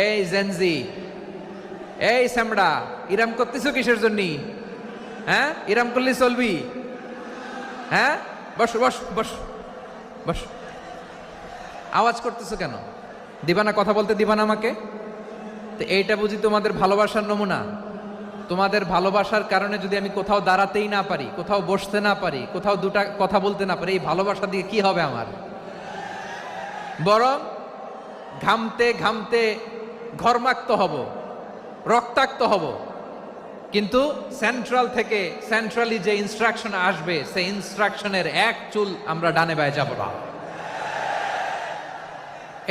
এই জেনজি, এই স্যামড়া, ইরাম করতেছো কিসের জন্য? হ্যাঁ, ইরাম করলে চলবি? হ্যাঁ, বস বস বস বস। আওয়াজ করতেছো কেন? দিবা না, কথা বলতে দিবা না আমাকে? তো এইটা বুঝি তোমাদের ভালোবাসার নমুনা? তোমাদের ভালোবাসার কারণে যদি আমি কোথাও দাঁড়াতেই না পারি, কোথাও বসতে না পারি, কোথাও দুটা কথা বলতে না পারি, এই ভালোবাসা দিয়ে কি হবে আমার? বরং ঘামতে ঘামতে ঘর্মাক্ত হব, রক্তাক্ত হব। কিন্তু সেন্ট্রাল থেকে, সেন্ট্রালি যে ইনস্ট্রাকশন আসবে, সেই ইনস্ট্রাকশনের এক চুল আমরা ডানে বায়ে যাব না।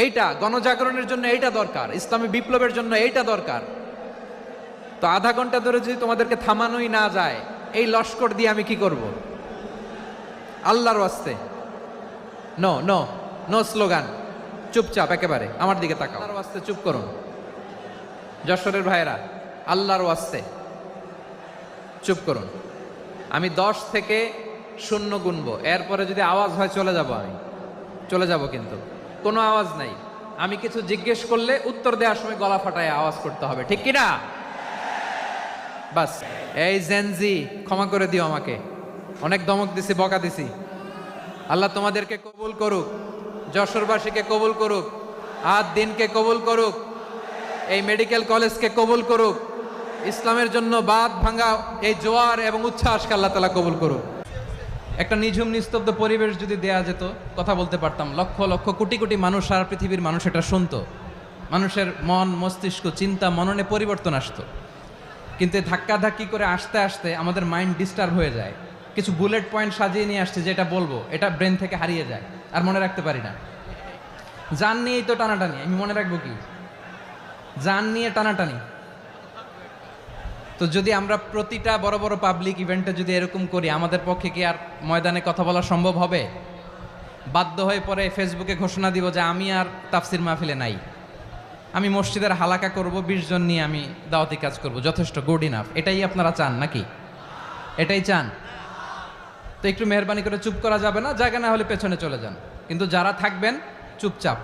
এইটা গণজাগরণের জন্য এইটা দরকার, ইসলামী বিপ্লবের জন্য এইটা দরকার। তো আধা ঘন্টা ধরে যদি তোমাদেরকে থামানোই না যায়, এই লস্কর দিয়ে আমি কি করব? আল্লাহর ওয়াস্তে নো নো নো স্লোগান, চুপচাপ একেবারে আমার দিকে তাকাও। আল্লাহর ওয়াস্তে চুপ করুন। যশোরের ভাইয়েরা, আল্লাহর ওয়াস্তে চুপ করুন। আমি 10 থেকে 0 গুনবো, এরপরে যদি আওয়াজ হয় চলে যাব, আমি চলে যাব। কিন্তু কোনো আওয়াজ নাই। আমি কিছু জিজ্ঞেস করলে উত্তর দেওয়ার সময় গলা ফাটায় আওয়াজ করতে হবে, ঠিক কিনা? বাস। এই জেনজি, ক্ষমা করে দিও আমাকে, অনেক ধমক দিছি, বকা দিছি। আল্লাহ তোমাদেরকে কবুল করুক, যশোরবাসীকে কবুল করুক, আদ দিনকে কবুল করুক, এই মেডিকেল কলেজকে কবুল করুক, ইসলামের জন্য বাদ ভাঙা এই জোয়ার এবং উচ্ছ্বাসকে আল্লাহ তাআলা কবুল করুক। একটা নিঝুম নিস্তব্ধ পরিবেশ যদি দেয়া যেত, কথা বলতে পারতাম, লক্ষ লক্ষ কোটি কোটি মানুষ, সারা পৃথিবীর মানুষ এটা শুনতো, মানুষের মন মস্তিষ্ক চিন্তা মননে পরিবর্তন আসতো। কিন্তু ধাক্কাধাক্কি করে আসতে আসতে আমাদের মাইন্ড ডিস্টার্ব হয়ে যায়। কিছু বুলেট পয়েন্ট সাজিয়ে নিয়ে আসছে, যেটা বলবো এটা ব্রেন থেকে হারিয়ে যায়, আর মনে রাখতে পারি না। জান নিয়েই তো টানাটানি, আমি মনে রাখবো কি? জান নিয়ে টানাটানি। তো যদি আমরা প্রতিটা বড় বড় পাবলিক ইভেন্টে যদি এরকম করি, আমাদের পক্ষে কি আর ময়দানে কথা বলা সম্ভব হবে? বাধ্য হয়ে পরে ফেসবুকে ঘোষণা দিব যে আমি আর তাফসির মাহফিলে নাই, আমি মসজিদের হালাকা করব, 20 জন নিয়ে আমি দাওয়াতি কাজ করব, যথেষ্ট, গুড ইনাফ। এটাই আপনারা চান নাকি? এটাই চান? তো একটু মেহরবানি করে চুপ করা যাবে না? জায়গা না হলে পেছনে চলে যান, কিন্তু যারা থাকবেন চুপচাপ।